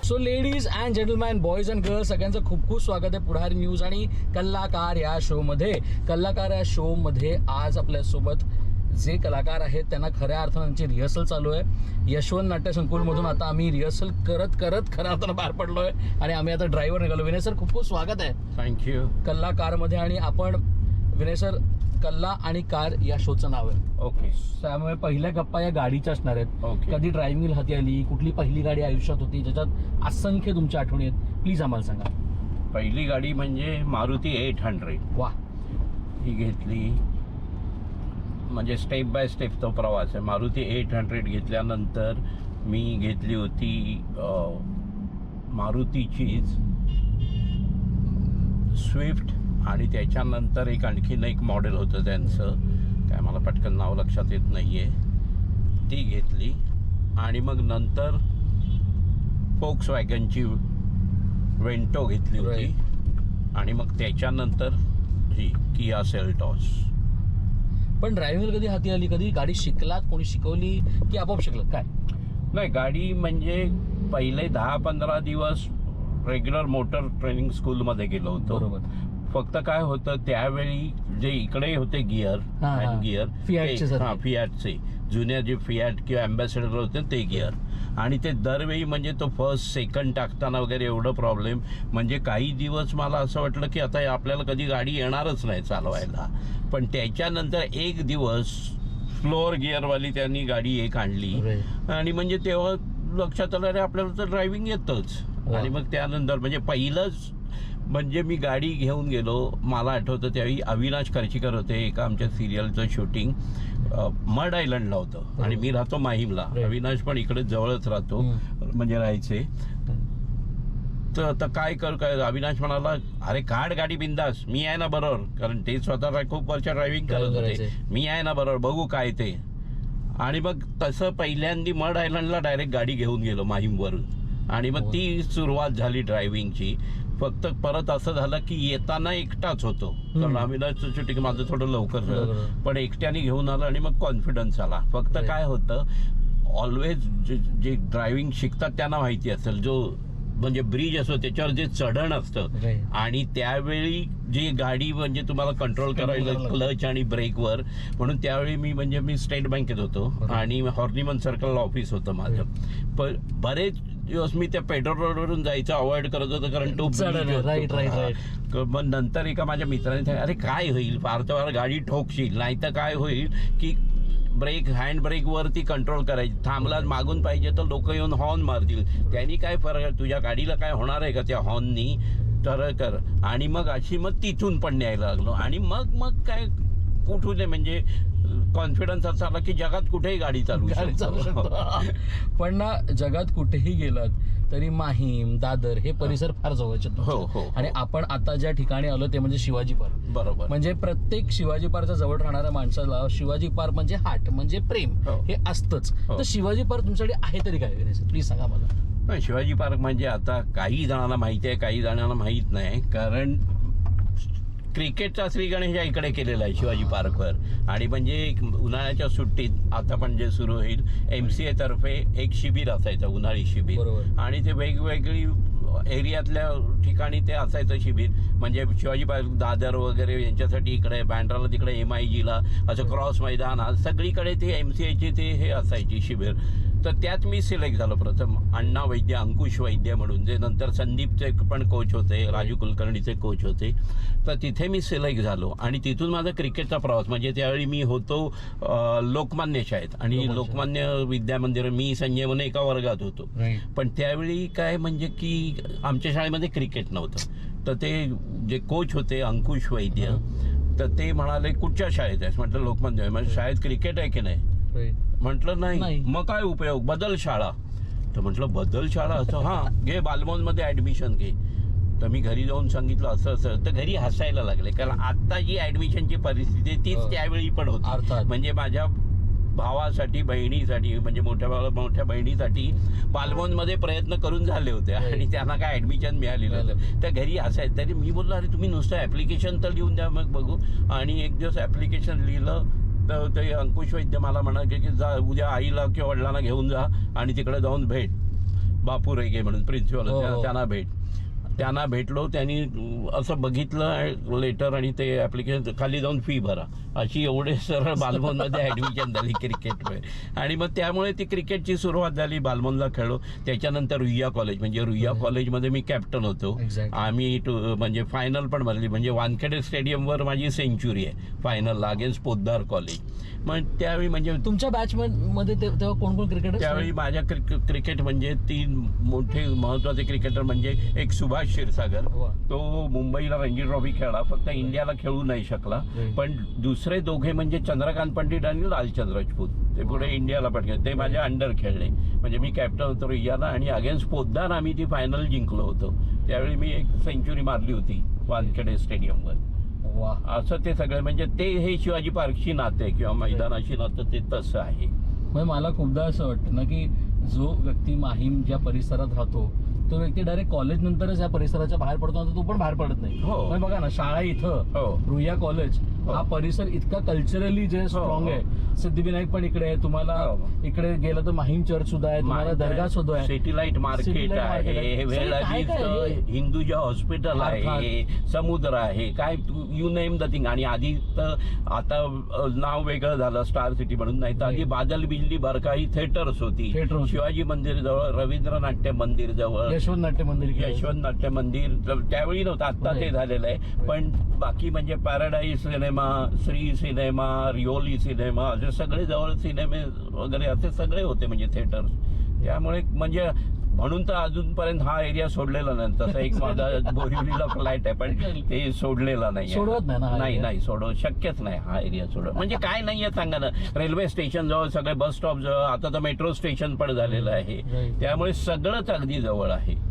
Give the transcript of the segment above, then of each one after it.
So ladies and gentleman, boys and girls, सगळ्यांचं खूप खूप स्वागत आहे पुढारी न्यूज आणि कलाकार या शोमध्ये. कलाकार या शोमध्ये आज आपल्यासोबत जे कलाकार आहेत त्यांना खऱ्या अर्थानं त्यांची रिहर्सल चालू आहे. यशवंत नाट्य संकुलमधून आता आम्ही रिहर्सल करत खऱ्या अर्थानं बाहेर पडलो आहे आणि आम्ही आता ड्रायव्हर निघालो. विनय सर, खूप खूप स्वागत आहे थँक्यू. कलाकारमध्ये. आणि आपण विनय सर, कल्ला आणि कार या शोचं नाव आहे. ओके. त्यामुळे पहिल्या गप्पा या गाडीच्या असणार आहेत. ओके. कधी ड्रायव्हिंग हाती आली, कुठली पहिली गाडी आयुष्यात होती ज्याच्यात असंख्य तुमच्या आठवणी आहेत, प्लीज आम्हाला सांगा. पहिली गाडी म्हणजे मारुती 800. वा. ही घेतली म्हणजे स्टेप बाय स्टेप तो प्रवास आहे. मारुती 800 घेतल्यानंतर मी घेतली होती मारुतीचीच स्विफ्ट आणि त्याच्यानंतर आणखीन एक मॉडेल होतं त्यांचं, काय मला पटकन नाव लक्षात येत नाही आहे, ती घेतली. आणि मग नंतर फोक्सवॅगनची वेंटो घेतली होती. आणि मग त्याच्यानंतर ही किया सेल्टॉस. पण ड्रायव्हिंग कधी हाती आली, कधी गाडी शिकलात, कोणी शिकवली की आपोआप शिकलात काय? नाही, गाडी म्हणजे पहिले 10-15 दिवस रेग्युलर मोटर ट्रेनिंग स्कूलमध्ये गेलो होतो. बरोबर. फक्त काय होतं त्यावेळी जे इकडे होते गिअर, हँड गिअर, फियाटचे जुन्या जे फियाट किंवा अँबॅसेडर होते ते गिअर. आणि ते दरवेळी म्हणजे तो फर्स्ट सेकंड टाकताना वगैरे एवढं प्रॉब्लेम, म्हणजे काही दिवस मला असं वाटलं की आता आपल्याला कधी गाडी येणारच नाही चालवायला. पण त्याच्यानंतर एक दिवस फ्लोअर गिअरवाली त्यांनी गाडी एक आणली आणि म्हणजे तेव्हा लक्षात आलं रे आपल्याला तर ड्रायव्हिंग येतच. आणि मग त्यानंतर म्हणजे पहिलंच म्हणजे मी गाडी घेऊन गेलो. मला आठवतं त्यावेळी अविनाश खर्चीकर होते, एका आमच्या सिरियलचं शूटिंग मड आयलंडला होतं आणि मी राहतो माहीमला. अविनाश पण इकडे जवळच राहतो म्हणजे राहायचे. तर आता काय अविनाश म्हणाला, अरे काढ गाडी बिंदास, मी आहे ना बरोबर, कारण ते स्वतः खूप वर्ष ड्रायव्हिंग करत होते, मी आहे ना बरोबर, बघू काय ते. आणि मग तसं पहिल्यांदा मड आयलंडला डायरेक्ट गाडी घेऊन गेलो माहीमवरून. आणि मग ती सुरुवात झाली ड्रायव्हिंगची. फक्त परत असं झालं की येताना एकटाच होतो, कारण अविनाशचं शूटिंग माझं थोडं लवकर झालं, पण एकट्याने घेऊन आलं आणि मग कॉन्फिडन्स आला. फक्त काय होतं, ऑलवेज जे ड्रायव्हिंग शिकतात त्यांना माहिती असेल, जो म्हणजे ब्रिज असतो त्याच्यावर जे चढण असतं आणि त्यावेळी जी गाडी म्हणजे तुम्हाला कंट्रोल करायला क्लच आणि ब्रेकवर, म्हणून त्यावेळी मी स्टेट बँकेत होतो आणि हॉर्निमन सर्कलला ऑफिस होतं माझं. पण बरेच दिवस मी त्या पेट्रोल रोडवरून जायचं अवॉइड करत होतं, कारण तो राईट. मग नंतर एका माझ्या मित्राने सांगितलं, अरे काय होईल, फार तर फार गाडी ठोकशील, नाही तर काय होईल की ब्रेक, हँड ब्रेकवरती कंट्रोल करायची, थांबला मागून पाहिजे तर लोक येऊन हॉर्न मारतील, त्यांनी काय फरक आहे, तुझ्या गाडीला काय होणार आहे का त्या हॉर्ननी, तर कर. आणि मग अशी मग तिथून पण न्यायला लागलो. आणि मग काय कुठून म्हणजे कॉन्फिडन्स असा आला की जगात कुठेही गाडी चालू शकतो. पण ना, जगात कुठेही गेलात तरी माहीम, दादर हे परिसर फार जवळचे. हो. आणि आपण आता ज्या ठिकाणी आलो ते म्हणजे शिवाजी पार्क. बरोबर. म्हणजे प्रत्येक शिवाजी पार्कच्या जवळ राहणाऱ्या माणसाला शिवाजी पार्क म्हणजे हाट, म्हणजे प्रेम हे असतंच. तर शिवाजी पार्क तुमच्याकडे आहे तरी काय, प्लीज सांगा मला. शिवाजी पार्क म्हणजे आता काही जणांना माहिती आहे, काही जणांना माहीत नाही, कारण क्रिकेटचा श्री गणेशा इकडे केलेला आहे शिवाजी पार्कवर. आणि म्हणजे उन्हाळ्याच्या सुट्टीत आता पण जे सुरू होईल, MCA तर्फे एक शिबिर असायचं, उन्हाळी शिबिर. आणि ते वेगवेगळी एरियातल्या ठिकाणी ते असायचं शिबिर. म्हणजे शिवाजी पार्क, दादर वगैरे यांच्यासाठी इकडे, बँड्राला तिकडे MIGला असं क्रॉस मैदान, सगळीकडे ते MCAचे ते हे असायची शिबिर. तर त्यात मी सिलेक्ट झालो प्रथम. अण्णा वैद्य, अंकुश वैद्य म्हणून, जे नंतर संदीपचे पण कोच होते, राजू कुलकर्णीचे कोच होते. तर तिथे मी सिलेक्ट झालो आणि तिथून माझा क्रिकेटचा प्रवास. म्हणजे त्यावेळी मी होतो लोकमान्य शाळेत आणि लोकमान्य विद्या मंदिर, मी संजय म्हणून एका वर्गात होतो. पण त्यावेळी काय म्हणजे की आमच्या शाळेमध्ये क्रिकेट नव्हतं. तर ते जे कोच होते अंकुश वैद्य, तर ते म्हणाले कुठच्या शाळेत आहेस, म्हटलं लोकमान्य. म्हणजे शाळेत क्रिकेट आहे की नाही, म्हटलं नाही. मग काय उपयोग, बदल शाळा. तर म्हटलं बदल शाळा, असं हां घे, बालमोनमध्ये ॲडमिशन घे. तर मी घरी जाऊन सांगितलं असं, तर घरी हसायला लागले, कारण आत्ता जी ॲडमिशनची परिस्थिती आहे तीच त्यावेळी पण होती. म्हणजे माझ्या भावासाठी, बहिणीसाठी, म्हणजे मोठ्या बहिणीसाठी बालमोनमध्ये प्रयत्न करून झाले होते आणि त्यांना काय ॲडमिशन मिळालेलं होतं. तर घरी हसायचं. तरी मी बोललो, अरे तुम्ही नुसतं ॲप्लिकेशन तर लिहून द्या, मग बघू. आणि एक दिवस ॲप्लिकेशन लिहिलं तर ते अंकुश वैद्य मला म्हणाले की जा उद्या आईला किंवा वडिलांना घेऊन जा आणि तिकडे जाऊन भेट. बापू रेगे म्हणून प्रिन्सिपल हो. त्यांना भेटलो. त्यांनी असं बघितलं लेटर आणि ते ऍप्लिकेशन खाली जाऊन फी भरा अशी एवढे सरळ बालमोनमध्ये ऍडमिशन झाली क्रिकेटमध्ये. आणि मग त्यामुळे ती क्रिकेटची सुरुवात झाली. बालमोनला खेळलो. त्याच्यानंतर रुईया कॉलेज म्हणजे रुईया कॉलेजमध्ये मी कॅप्टन होतो. आम्ही म्हणजे फायनल पण भरली. म्हणजे वानखेडे स्टेडियमवर माझी सेंचुरी आहे फायनलला अगेन्स्ट पोद्दार कॉलेज. मग त्यावेळी म्हणजे तुमच्या बॅच मध्ये तेव्हा कोण कोण क्रिकेटर? त्यावेळी माझ्या क्रिकेट म्हणजे 3 मोठे महत्वाचे क्रिकेटर म्हणजे एक सुभाष क्षीरसागर, तो मुंबईला रणजी ट्रॉफी खेळला, फक्त इंडियाला खेळू नाही शकला. पण दुसरे दोघे म्हणजे चंद्रकांत पंडित आणि लालचंद राजपूत, ते पुढे इंडियाला पण खेळले. ते माझ्या अंडर खेळले. म्हणजे मी कॅप्टन होतो रियाला आणि अगेन्स्ट पोद्दार आम्ही ती फायनल जिंकलो होतो. त्यावेळी मी एक सेंचुरी मारली होती वानखेडे स्टेडियमवर. असं ते सगळं म्हणजे ते हे शिवाजी पार्कशी नाते किंवा मैदानाशी नातं ते तसं आहे. मला खूपदा असं वाटतं ना की जो व्यक्ती माहीम ज्या परिसरात राहतो तो व्यक्ती डायरेक्ट कॉलेज नंतरच या परिसराच्या बाहेर पडतो, तो पण बाहेर पडत नाही. बघा ना, शाळा इथं रुईया कॉलेज हा परिसर इतका कल्चरली जे स्ट्रॉंग आहे. सिद्धिविनायक पण इकडे आहे, तुम्हाला इकडे गेलं तर माहीम चर्च सुद्धा आहे, तुम्हाला दर्गा सुद्धा आहे, सिटीलाइट मार्केट आहे, वेळाची हिंदूजा हॉस्पिटल आहे, समुद्र आहे, काय यू नेम द थिंग. आणि आधी तर आता नाव वेगळं झालं स्टार सिटी म्हणून, नाही तर आधी बादल बिजली बरका ही थिएटर्स होती. शिवाजी मंदिर जवळ, रवींद्र नाट्य मंदिर जवळ, यशवंत नाट्य मंदिर त्यावेळी नव्हतं, आता ते झालेलं आहे. पण बाकी म्हणजे पॅराडाईज सिनेमा, श्री सिनेमा, रिओली सिनेमा, असे सगळे जवळ सिनेमे वगैरे असे सगळे होते म्हणजे थिएटर्स. त्यामुळे म्हणजे म्हणून तर अजूनपर्यंत हा एरिया सोडलेला नाही. तसं एक माझा बोरिवलीला फ्लॅट आहे पण ते सोडलेला नाही. नाही सोडव शक्यच नाही हा एरिया सोडव. म्हणजे काय नाहीये सांगा ना, रेल्वे स्टेशन जवळ, सगळे बस स्टॉप जवळ, आता तर मेट्रो स्टेशन पण झालेलं आहे. त्यामुळे सगळंच अगदी जवळ आहे.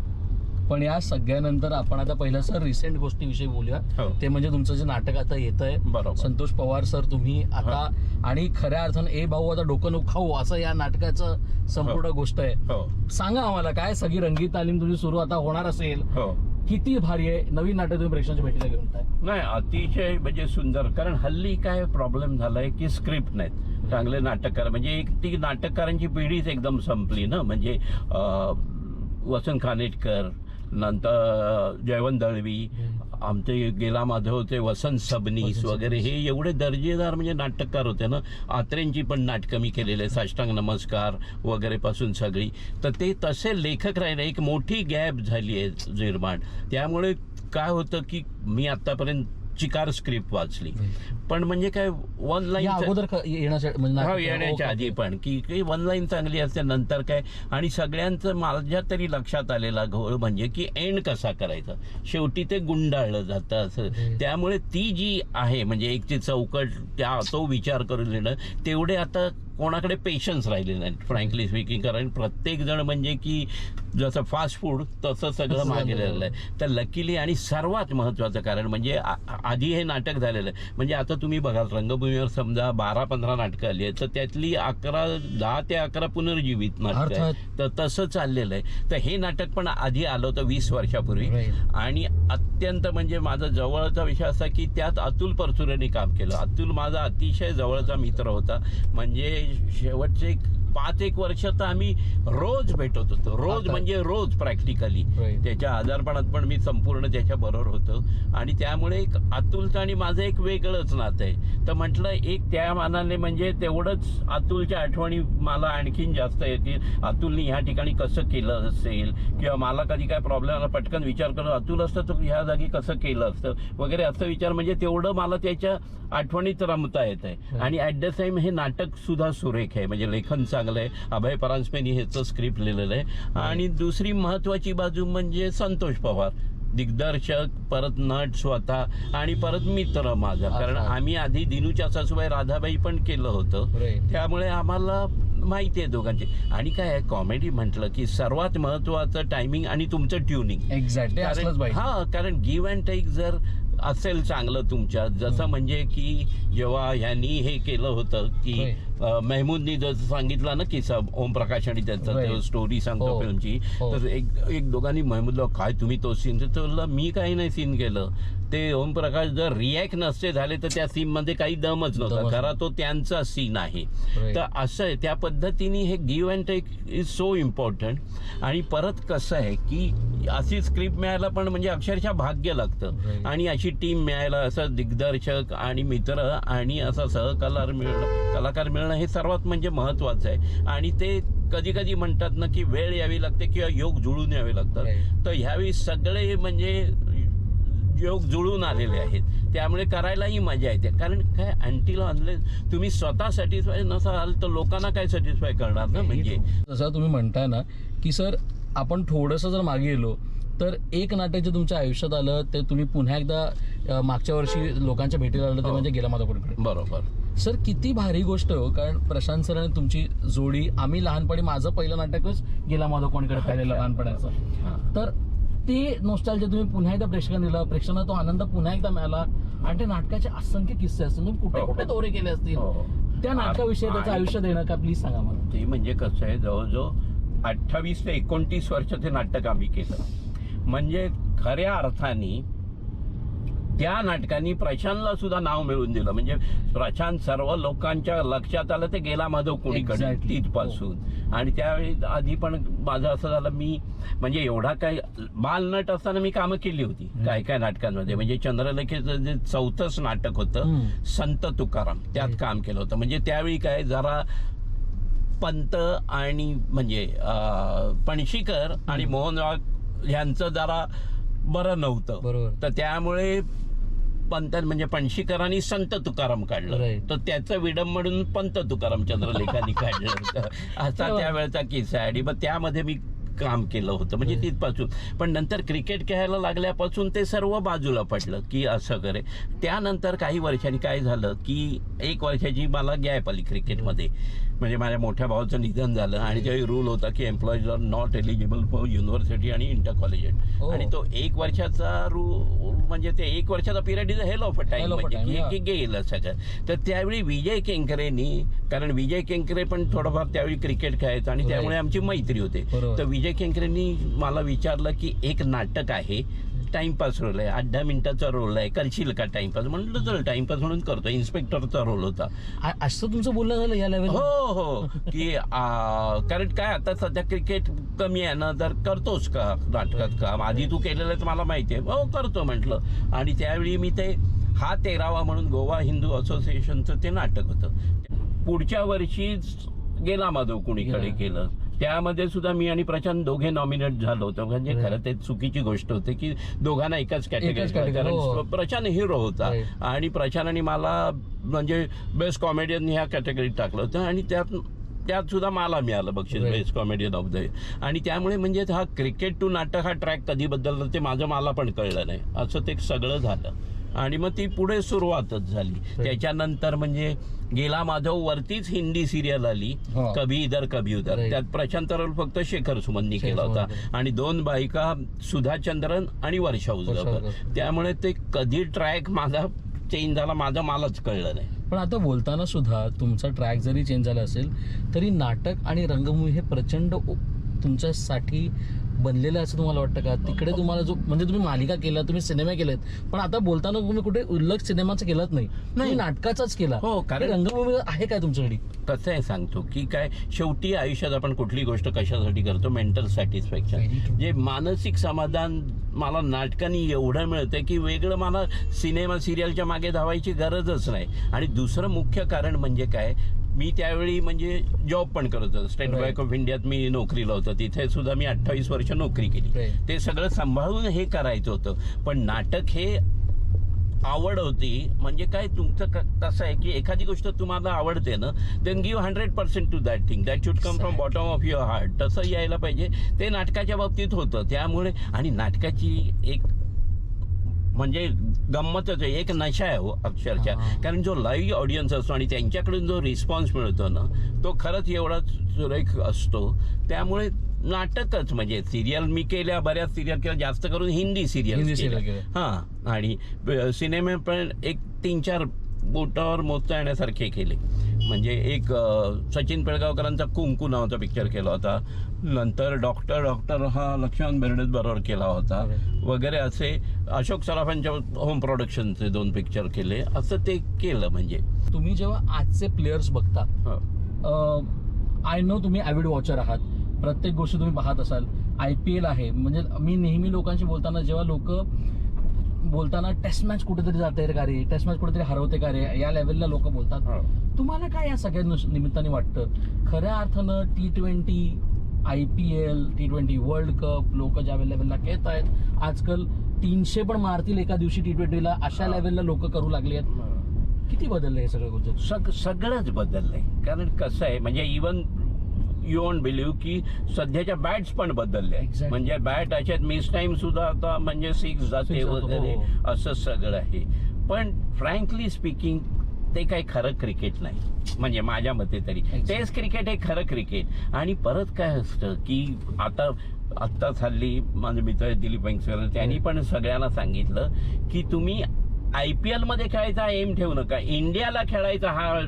पण या सगळ्यानंतर आपण आता पहिलं सर रिसेंट गोष्टीविषयी बोलूया. ते म्हणजे तुमचं जे नाटक आता येत आहे, संतोष पवार सर तुम्ही आता, आणि खऱ्या अर्थानं ए भाऊ आता डोकं नको खाऊ असं या नाटकाचं संपूर्ण गोष्ट आहे. सांगा आम्हाला, काय सगळी रंगीत तालीम तुमची सुरू आता होणार असेल, किती भारी आहे. नवीन नाटक तुम्ही प्रेक्षकांच्या भेटीला घेऊन नाही, अतिशय म्हणजे सुंदर. कारण हल्ली काय प्रॉब्लेम झालाय की स्क्रिप्ट नाहीत चांगले नाटककार. म्हणजे एक ती नाटककारांची पिढीच एकदम संपली ना. म्हणजे वसंत खानेटकर, नंतर जयवंत दळवी, आमचे गेला माधवचे वसंत सबनीस वगैरे, हे एवढे दर्जेदार म्हणजे नाटककार होते ना. आत्रेंची पण नाटकं मी केलेले, साष्टांग नमस्कार वगैरे पासून सगळी. तर ते तसे लेखक राहिले, एक मोठी गॅप झाली आहे निर्माण. त्यामुळे काय होतं की मी आतापर्यंत चिकार स्क्रिप्ट वाचली, पण म्हणजे काय वन लाईन येण्याच्या आधी पण की वन लाईन चांगली असते, नंतर काय. आणि सगळ्यांचं माझ्या तरी लक्षात आलेला घोळ म्हणजे की एंड कसा करायचा, शेवटी ते गुंडाळलं जातं असं. त्यामुळे ती जी आहे म्हणजे एक ती चौकट, तो विचार करून लिहिणं, तेवढे आता कोणाकडे पेशन्स राहिले नाहीत फ्रँकली स्पीकिंग. कारण प्रत्येक जण म्हणजे की जसं फास्ट फूड तसं सगळं मागेलेलं आहे. तर लकीली आणि सर्वात महत्त्वाचं कारण म्हणजे आधी हे नाटक झालेलं आहे. म्हणजे आता तुम्ही बघाल रंगभूमीवर समजा 12-15 नाटकं आली आहेत, तर त्यातली 10 ते 11 पुनर्जीवित नाटकं आहेत. तर तसं चाललेलं आहे. तर हे नाटक पण आधी आलं होतं 20 वर्षापूर्वी. आणि अत्यंत म्हणजे माझा जवळचा विषय असा की त्यात अतुल परचुरेने काम केलं. अतुल माझा अतिशय जवळचा मित्र होता. म्हणजे शेवटचे 5-1 वर्ष तर आम्ही रोज भेटत होतो, रोज म्हणजे रोज प्रॅक्टिकली. त्याच्या आजारपणात पण मी संपूर्ण त्याच्या बरोबर होतो. आणि त्यामुळे एक अतुलचं आणि माझं एक वेगळंच नातं आहे. तर म्हटलं एक त्या मानाने म्हणजे तेवढंच अतुलच्या आठवणी मला आणखीन जास्त येतील. अतुलने ह्या ठिकाणी कसं केलं असेल, किंवा मला कधी काय प्रॉब्लेम आला पटकन विचार करतो, अतुल असतं तर ह्या जागी कसं केलं असतं वगैरे असं विचार. म्हणजे तेवढं मला त्याच्या आठवणीत रमता येत आहे. आणि ॲट द सेम हे नाटक सुद्धा सुरेख आहे. म्हणजे लेखन चांगलं आहे. अभय परांजपेंनी ह्याचं स्क्रिप्ट लिहिलेलं आहे. आणि दुसरी महत्वाची बाजू म्हणजे संतोष पवार, दिग्दर्शक, परत नट स्वतः आणि परत मित्र माझा. कारण आम्ही आधी दिनूच्या सासूबाई राधाबाई पण केलं होतं. त्यामुळे आम्हाला माहिती आहे दोघांची. आणि काय आहे, कॉमेडी म्हटलं की सर्वात महत्वाचं टायमिंग आणि तुमचं ट्युनिंग. एक्झॅक्टली. कारण गिव्ह अँड टेक जर असेल चांगलं तुमच्या, जसं म्हणजे की जेव्हा ह्यांनी हे केलं होतं की मेहमूदनी जसं सांगितलं ना किस्सा ओमप्रकाश आणि त्यांचा स्टोरी सांगतो फिल्मची, तर एक दोघांनी मेहमूदला काय तुम्ही तो सीन, तर मी काही नाही सीन केलं, ते ओमप्रकाश जर रिॲक्ट नसते झाले तर त्या सीन मध्ये काही दमच नव्हता, खरा तो त्यांचा सीन आहे. तर असं आहे, त्या पद्धतीने हे give and take is so important. आणि परत कसं आहे की अशी स्क्रिप्ट मिळायला पण म्हणजे अक्षरशः भाग्य लागतं, आणि अशी टीम मिळायला, असं दिग्दर्शक आणि मित्र आणि असा कलाकार मिळणं हे सर्वात म्हणजे महत्वाचं आहे. आणि ते कधी कधी म्हणतात ना की वेळ यावी लागते किंवा योग जुळून यावे लागतात, तर ह्यावेळी सगळे म्हणजे योग जुळून आलेले आहेत, त्यामुळे करायलाही मजा येते. कारण काय अँटील अनलेस तुम्ही स्वतः सॅटिस्फाय नसाल तर लोकांना काय सॅटिस्फाय करणार ना. म्हणजे जसं तुम्ही म्हणताय ना की सर आपण थोडंसं जर मागे गेलो तर एक नाटक जे तुमच्या आयुष्यात आलं ते तुम्ही पुन्हा एकदा मागच्या वर्षी लोकांच्या भेटीला आलं ते म्हणजे गेला माझा कोणीकडे. बरोबर सर, किती भारी गोष्ट हो. कारण प्रशांत सर आणि तुमची जोडी, आम्ही लहानपणी माझं पहिलं नाटकच गेला माझा कोणीकडे पाहिलेलं लहानपणाचं, तर ते नॉस्टॅल्जिया तुम्ही पुन्हा एकदा प्रेक्षकांना दिला, प्रेक्षकांना तो आनंद पुन्हा एकदा मिळाला. आणि ते नाटकाचे असंख्य किस्से असतील, तुम्ही कुठे कुठे दौरे केले असतील, त्या नाटकाविषयी त्याचं आयुष्य देणं का प्लीज सांगा मला. ते म्हणजे कसं आहे, जवळजवळ 28 ते 29 वर्ष ते नाटक आम्ही केलं. म्हणजे खऱ्या अर्थाने त्या नाटकांनी प्रशांतला सुद्धा नाव मिळवून दिलं. म्हणजे प्रशांत सर्व लोकांच्या लक्षात आलं ते गेला माधव कोणीकडे तिथपासून. आणि त्यावेळी आधी पण माझं असं झालं, मी म्हणजे एवढा काय बालनट असताना मी कामं केली होती काय काय नाटकांमध्ये. म्हणजे चंद्रलेखेचं जे 4थंच नाटक होतं संत तुकाराम, त्यात काम केलं होतं. म्हणजे त्यावेळी काय जरा पंत आणि म्हणजे पणशीकर आणि मोहनराव ह्यांचं जरा बरं नव्हतं, बरोबर. तर त्यामुळे पंत म्हणजे पणशीकरांनी संत तुकाराम काढलं, तर त्याचं विडंब म्हणून पंत तुकाराम चंद्रलेखांनी काढलं होतं, असा त्यावेळेचा किस्सा आहे. आणि मग त्यामध्ये मी काम केलं होतं म्हणजे तिथपासून. पण नंतर क्रिकेट खेळायला लागल्यापासून ते सर्व बाजूला पडलं की असं करे. त्यानंतर काही वर्षांनी काय झालं की 1 वर्षाची मला गॅप आली क्रिकेटमध्ये. म्हणजे माझ्या मोठ्या भावाचं निधन झालं आणि त्यावेळी रूल होता की employees are not eligible for university आणि इंटर कॉलेजेस. आणि तो 1 वर्षाचा रूल म्हणजे ते 1 वर्षाचा period is hell of a time, म्हणजे की गेलं सगळं. तर त्यावेळी विजय केंकरेंनी, कारण विजय केंकरे पण थोडंफार त्यावेळी क्रिकेट खेळायचं आणि त्यामुळे आमची मैत्री होते. तर विजय केंकरेंनी मला विचारलं की एक नाटक आहे, टाइमपास रोल आहे, 8-10 मिनिटाचा रोल आहे, करशील का टाइमपास. म्हणलं चल टाइमपास म्हणून करतो. इन्स्पेक्टरचा रोल होता. असं तुमचं बोलणं झालं या लेवल? हो की कारण काय आता सध्या क्रिकेट कमी आहे ना, तर करतोस का नाटकात काम, आधी तू केलेलं तर मला माहिती आहे. हो करतो म्हटलं. आणि त्यावेळी मी ते हा 13वा म्हणून गोवा हिंदू असोसिएशनचं ते नाटक होतं. पुढच्या वर्षी गेला माधव कुणीकडे केलं, त्यामध्ये सुद्धा मी आणि प्रशांत दोघे नॉमिनेट झालो होतो. म्हणजे खरं ते चुकीची गोष्ट होती की दोघांना एकाच कॅटेगरी, कारण प्रशांत हिरो होता आणि प्रशांतने मला म्हणजे बेस्ट कॉमेडियन ह्या कॅटेगरीत टाकलं होतं आणि त्यात सुद्धा मला मिळालं बक्षीस best comedian of the year. आणि त्यामुळे म्हणजे हा क्रिकेट टू नाटक हा ट्रॅक कधी बदलला ते मला पण कळलं नाही. असं ते सगळं झालं आणि मग ती पुढे सुरुवातच झाली. त्याच्यानंतर म्हणजे गेला माधव वरतीच हिंदी सिरियल आली, कभी इधर कभी उधर. त्यात प्रशांत रोल फक्त शेखर सुमननी केला होता आणि 2 बायका सुधा चंद्रन आणि वर्षा उजगावकर. त्यामुळे ते कधी ट्रॅक माझा चेंज झाला मलाच कळलं नाही. पण आता बोलताना सुद्धा तुमचा ट्रॅक जरी चेंज झाला असेल तरी नाटक आणि रंगभूमी हे प्रचंड तुमच्यासाठी बनलेलं असं तुम्हाला वाटतं का? तिकडे तुम्हाला जो म्हणजे तुम्ही मालिका केल्या, तुम्ही सिनेमा केलेत, पण आता बोलताना तुम्ही कुठे उल्लेख सिनेमाचा केलाच नाही, नाटकाचाच केला. हो, कारण रंगभूमी आहे काय तुमच्याकडे? कसं आहे सांगतो की काय, शेवटी आयुष्यात आपण कुठली गोष्ट कशासाठी करतो, मेंटल सॅटिस्फॅक्शन, जे मानसिक समाधान मला नाटकांनी एवढं मिळतं की वेगळं मला सिनेमा सिरियलच्या मागे धावायची गरजच नाही. आणि दुसरं मुख्य कारण म्हणजे काय, मी त्यावेळी म्हणजे जॉब पण करत होतो. स्टेट बँक ऑफ इंडियात मी नोकरीला होतो, तिथे सुद्धा मी 28 वर्ष नोकरी केली. ते सगळं सांभाळून हे करायचं होतं. पण नाटक हे आवड होती. म्हणजे काय तुमचं कसं आहे की एखादी गोष्ट तुम्हाला आवडते ना, then give 100% to that thing, that should come from bottom of your heart. तसं यायला पाहिजे. ते नाटकाच्या बाबतीत होतं. त्यामुळे आणि नाटकाची एक म्हणजे गंमतच आहे, एक नशा आहे हो अक्षरशः. कारण जो लाईव्ह ऑडियन्स असतो आणि त्यांच्याकडून जो रिस्पॉन्स मिळतो ना, तो खरंच एवढा सुरेख असतो. त्यामुळे नाटकच म्हणजे सिरियल मी केल्या, बऱ्याच सिरियल केल्या, जास्त करून हिंदी सिरियल आणि सिनेमे पण 1-3-4 बोटावर मोजता येण्यासारखे केले. म्हणजे एक सचिन पिळगावकरांचा कुंकू नावाचा पिक्चर केला होता, नंतर डॉक्टर हा लक्ष्मण बेर्डेच बरोबर केला होता वगैरे, असे अशोक सराफांच्या होम प्रोडक्शनचे 2 पिक्चर केले. असं ते केलं. म्हणजे तुम्ही जेव्हा आजचे प्लेयर्स बघता, आय नो तुम्ही ॲव्हिड वॉचर आहात, प्रत्येक गोष्ट तुम्ही पाहत असाल. IPL आहे, म्हणजे मी नेहमी लोकांशी बोलताना, जेव्हा लोक बोलताना टेस्ट मॅच कुठेतरी जाते का रे, टेस्ट मॅच कुठेतरी हरवते का रे, या लेवलला लोक बोलतात. तुम्हाला काय या सगळ्या निमित्ताने वाटतं? खऱ्या अर्थानं T20, IPL, T20 world cup लोक ज्या लेवलला खेळत आहेत, आजकाल 300 पण मारतील एका दिवशी T20ला, अशा लेवलला लोक करू लागली आहेत. किती बदललं हे सगळं गोष्ट? सगळंच बदललंय. कारण कसं आहे, म्हणजे इवन यू वोंट बिलीव्ह की सध्याच्या बॅट्स पण बदलल्या. म्हणजे बॅट अशात मिस टाइम सुद्धा आता म्हणजे 6 जाते वगैरे, असं सगळं आहे. पण फ्रँकली स्पीकिंग ते काही खरं क्रिकेट नाही, म्हणजे माझ्या मते तरी. टेस्ट क्रिकेट हे खरं क्रिकेट. आणि परत काय असतं की आत्ताच हल्ली माझे मित्र दिलीप वेंगसरकर, त्यांनी पण सगळ्यांना सांगितलं की तुम्ही IPL मध्ये खेळायचा एम ठेवू नका, इंडियाला खेळायचा हा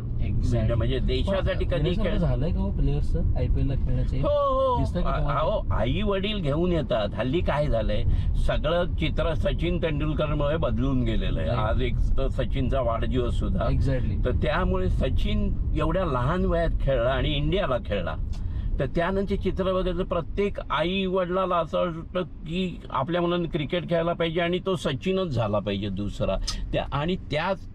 म्हणजे देशासाठी कधी झालंय का प्लेयर्स IPL ला खेळण्याचे? हो, आई वडील घेऊन येतात. हल्ली काय झालंय, सगळं चित्र सचिन तेंडुलकरमुळे बदलून गेलेलं आहे. आज एक सचिनचा वाढदिवस सुद्धा. तर त्यामुळे सचिन एवढ्या लहान वयात खेळला आणि इंडियाला खेळला. तर त्यानंतर चित्र वगैरे प्रत्येक आई वडिलाला असं वाटतं की आपल्या मुलांनी क्रिकेट खेळायला पाहिजे आणि तो सचिनच झाला पाहिजे दुसरा. आणि त्याच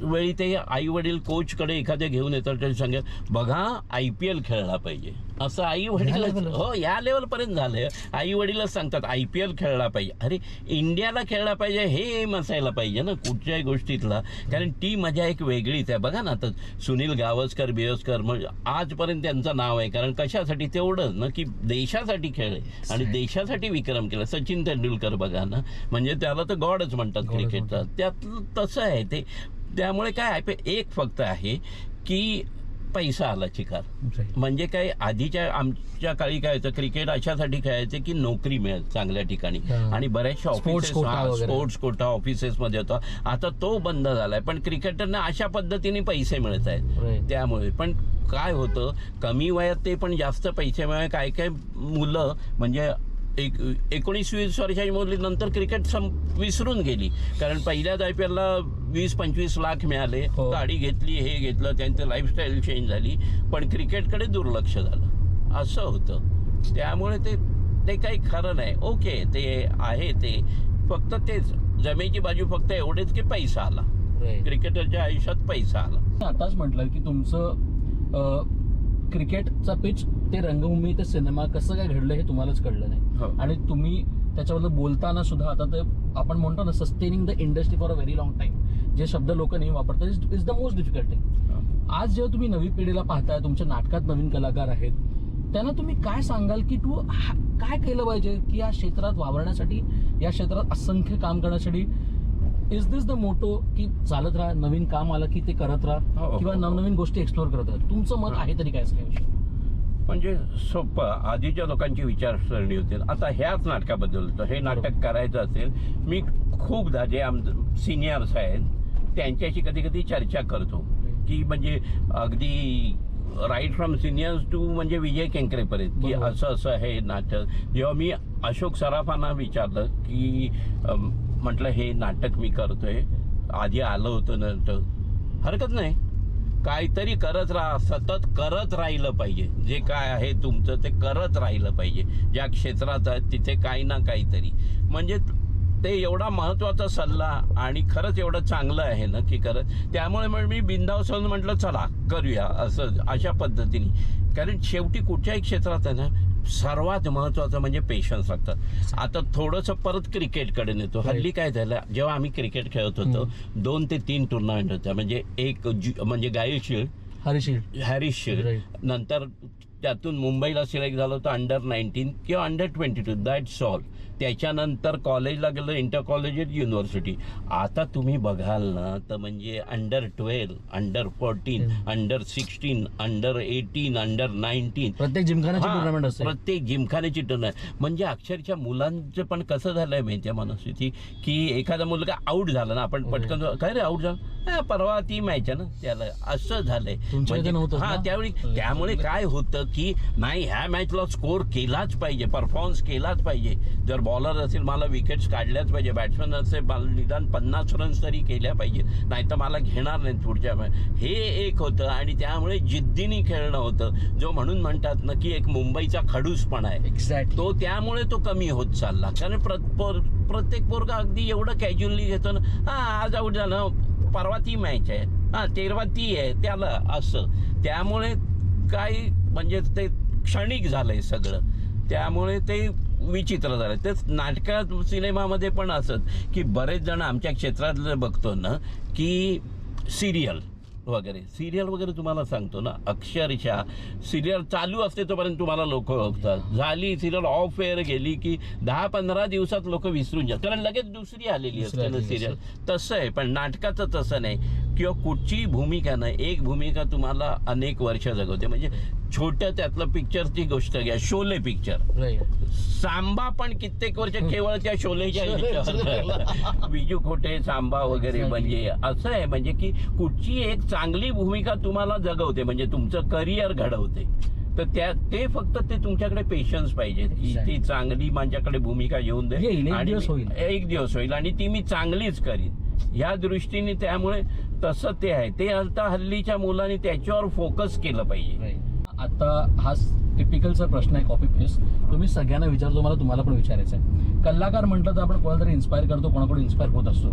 वेळी ते आई वडील कोचकडे एखाद्या घेऊन येतात, त्यांनी सांगेल बघा IPL खेळला पाहिजे, असं आई वडील, हो या लेवलपर्यंत झालंय. आई वडीलच सांगतात IPL खेळला पाहिजे. अरे इंडियाला खेळला पाहिजे हे एम असायला पाहिजे ना कुठच्याही गोष्टीतला. कारण ती मजा एक वेगळीच आहे. बघा ना, आता सुनील गावस्कर बिवस्कर म्हणजे आजपर्यंत त्यांचं नाव आहे. कारण कशासाठी? तेवढंच ना की देशासाठी खेळले आणि देशासाठी विक्रम केला. सचिन तेंडुलकर बघा ना, म्हणजे त्याला तर गॉडच म्हणतात क्रिकेटचा. त्यातलं तसं आहे ते. त्यामुळे काय एक फक्त आहे की पैसा आला चिकार. म्हणजे काय, आमच्या काळी काय होतं, क्रिकेट अशासाठी खेळायचे की नोकरी मिळेल चांगल्या ठिकाणी आणि बऱ्याचशा स्पोर्ट्स कोटा ऑफिसेसमध्ये होता. आता तो बंद झालाय. पण क्रिकेटरना अशा पद्धतीने पैसे मिळत आहेत. त्यामुळे पण काय होतं, कमी वयात ते पण जास्त पैसे मिळाले. काय काय मुलं म्हणजे 19-20 वर्षाची मुली नंतर क्रिकेट विसरून गेली. कारण पहिल्याच IPL ला 20-25 लाख मिळाले, गाडी घेतली, हे घेतलं, त्यांचं लाईफस्टाईल चेंज झाली, पण क्रिकेटकडे दुर्लक्ष झालं. असं होतं. त्यामुळे ते काही खरं नाही. ओके, ते आहे, ते फक्त तेच जमेची बाजू फक्त एवढेच की पैसा आला. क्रिकेटरच्या आयुष्यात पैसा आला. आताच म्हटलं की तुमचं क्रिकेटचा पिच ते रंगभूमी ते सिनेमा कसं काय घडलं हे तुम्हालाच कळलं नाही. आणि तुम्ही त्याच्याबद्दल बोलताना सुद्धा आता ते आपण म्हणतो ना, sustaining the industry for a very long time, जे शब्द लोक नेहमी वापरतात, is the most difficult thing. आज जेव्हा तुम्ही नवी पिढीला पाहताय, तुमच्या नाटकात नवीन कलाकार आहेत, त्यांना तुम्ही काय सांगाल की तू काय केलं पाहिजे की या क्षेत्रात वावरण्यासाठी, या क्षेत्रात असंख्य काम करण्यासाठी? इज दिस द मोटो की चालत राहा, नवीन काम आलं की ते करत राहा, किंवा नवनवीन गोष्टी एक्सप्लोर करत राहा? तुमचं मत आहे तरी काय असं? म्हणजे सोपं, आधीच्या लोकांची विचारसरणी होती. आता ह्याच नाटकाबद्दल होतं. हे नाटक करायचं असेल, मी खूपदा जे सिनियर्स आहेत त्यांच्याशी कधी कधी चर्चा करतो की म्हणजे अगदी राईट फ्रॉम सिनियर्स टू म्हणजे विजय केंकरेपर्यंत की असं असं हे नाटक. जेव्हा मी अशोक सराफांना विचारलं की म्हटलं हे नाटक मी करतोय, आधी आलं होतं नाटक, हरकत नाही, काहीतरी करत राहा, सतत करत राहिलं पाहिजे. जे काय आहे तुमचं ते करत राहिलं पाहिजे. ज्या क्षेत्रात आहे तिथे काही ना काहीतरी, म्हणजे ते एवढा महत्त्वाचा सल्ला आणि खरंच एवढं चांगलं आहे ना की करत. त्यामुळे मग मी बिनधास्त म्हटलं चला करूया असं, अशा पद्धतीने. कारण शेवटी कुठच्याही क्षेत्रात आहे ना, सर्वात महत्त्वाचं म्हणजे पेशन्स लागतात. आता थोडंसं परत क्रिकेटकडे नेतो. हल्ली काय झालं, जेव्हा आम्ही क्रिकेट खेळत होतो 2 ते 3 टुर्नामेंट होत्या. म्हणजे एक म्हणजे गायू शील्ड, हॅरिस शील्ड, नंतर त्यातून मुंबईला सिलेक्ट झालं होतं अंडर-19 किंवा अंडर-22, दॅट्स ऑल. त्याच्यानंतर कॉलेजला गेलं, इंटर कॉलेज युनिव्हर्सिटी. आता तुम्ही बघाल ना तर म्हणजे अंडर-12, अंडर-14, अंडर-16, अंडर-18, अंडर-19 प्रत्येक जिमखान्याची टुर्नामेंट असते. प्रत्येक जिमखान्याची टुर्नामेंट. म्हणजे अक्षरशः मुलांचं पण कसं झालंय माहिती आहे मनस्थिती, की एखादा मुलगा आउट झाला ना, आपण पटकन काय रे आउट झाला, परवा ती मॅच आहे ना त्याला, असं झालंय. हा त्यावेळी त्यामुळे काय होतं की नाही, ह्या मॅचला स्कोर केलाच पाहिजे, परफॉर्मन्स केलाच पाहिजे. जर बॉलर असेल मला विकेट्स काढल्याच पाहिजे, बॅट्समॅन असेल मला निदान 50 रन्स तरी केल्या पाहिजे, नाही तर मला घेणार नाही पुढच्या मॅच. हे एक होतं. आणि त्यामुळे जिद्दीने खेळणं होतं, जो म्हणून म्हणतात ना की एक मुंबईचा खडूसपणा आहे. एक्झॅक्ट. तो त्यामुळे तो कमी होत चालला. कारण प्रत्येक पोरगा अगदी एवढं कॅज्युअली घेतो ना, हा आज आउट झालं, परवा ती मॅच आहे, हा तेरवा ती आहे त्याला, असं. त्यामुळे काही म्हणजे ते क्षणिक झालंय सगळं. त्यामुळे ते विचित्र झालं. तेच नाटकात सिनेमामध्ये पण असत की बरेच जण आमच्या क्षेत्रातलं बघतो ना की सिरियल वगैरे तुम्हाला सांगतो ना, अक्षरशः सिरियल चालू असते तोपर्यंत तुम्हाला लोक ओळखतात. झाली सिरियल ऑफ एअर गेली की 10-15 दिवसात लोक विसरून जातात, कारण लगेच दुसरी आलेली असते ना सिरियल. तसं आहे. पण नाटकाचं तसं नाही. किंवा कुठची भूमिका नाही, एक भूमिका तुम्हाला अनेक वर्ष जगवते. म्हणजे छोट्या त्यातलं पिक्चरची गोष्ट घ्या, शोले पिक्चर, सांबा पण कित्येक वर्ष केवळ त्या शोलेच्या बिजू खोटे सांबा वगैरे. म्हणजे असं आहे म्हणजे की कुठची एक चांगली भूमिका तुम्हाला जगवते, म्हणजे तुमचं करिअर घडवते. तर ते फक्त ते तुमच्याकडे पेशन्स पाहिजे की ती चांगली माझ्याकडे भूमिका येऊन दे आणि एक दिवस होईल आणि ती मी चांगलीच करीन, ह्या दृष्टीने. त्यामुळे तसं ते आहे. ते आता हल्लीच्या मुलांनी त्याच्यावर फोकस केलं पाहिजे. आता हा टिपिकलचा प्रश्न आहे, कॉपी पेस्ट. तुम्ही सगळ्यांना विचारतो, मला तुम्हाला पण विचारायचं आहे. कलाकार म्हटलं तर आपण कोणाला तरी इन्स्पायर करतो, कोणाकडून इन्स्पायर होत असतो.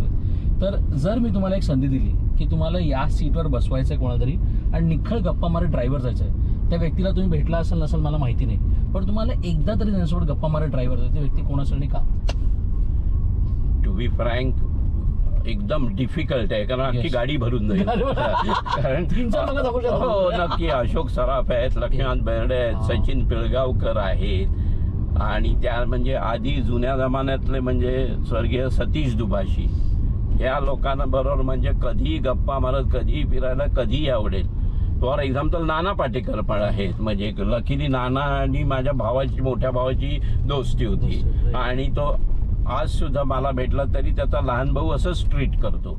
तर जर मी तुम्हाला एक संधी दिली की तुम्हाला या सीटवर बसवायचं आहे कोणाला तरी आणि निखळ गप्पा मारत ड्रायव्हर जायचं आहे, त्या व्यक्तीला तुम्ही भेटला असेल नसेल मला माहिती नाही, पण तुम्हाला एकदा तरी त्यांच्यासोबत गप्पा मारत ड्रायव्हर जायचं, ती व्यक्ती कोणासाठी का? टू बी फ्रँक एकदम डिफिकल्ट आहे, कारण अख्खी गाडी भरून जाईल. कारण हो नक्की अशोक सराफ आहेत, लक्ष्मण बेर्डे आहेत, सचिन पिळगावकर आहेत, आणि त्या म्हणजे आधी जुन्या जमान्यातले म्हणजे स्वर्गीय सतीश दुभाषी, या लोकांना बरोबर म्हणजे कधी गप्पा मारत, कधी फिरायला, कधी आवडेल. फॉर एक्झाम्पल नाना पाटेकर पण आहेत. म्हणजे लकीली नाना आणि माझ्या भावाची, मोठ्या भावाची दोस्ती होती, आणि तो आज सुद्धा मला भेटला तरी त्याचा लहान भाऊ असंच ट्रीट करतो.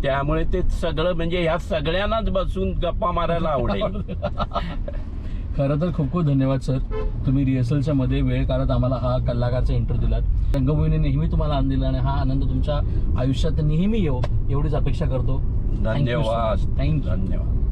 त्यामुळे ते सगळं म्हणजे ह्या सगळ्यांनाच बसून गप्पा मारायला आवडेल. खरं तर खूप खूप धन्यवाद सर, तुम्ही रिहर्सलच्या मध्ये वेळ काढत आम्हाला हा कलाकारचा इंटरव्ह्यू दिलात. रंगभूमीने नेहमी तुम्हाला आनंद दिला आणि हा आनंद तुमच्या आयुष्यात नेहमी येवो एवढीच अपेक्षा करतो. धन्यवाद. थँक्यू. धन्यवाद.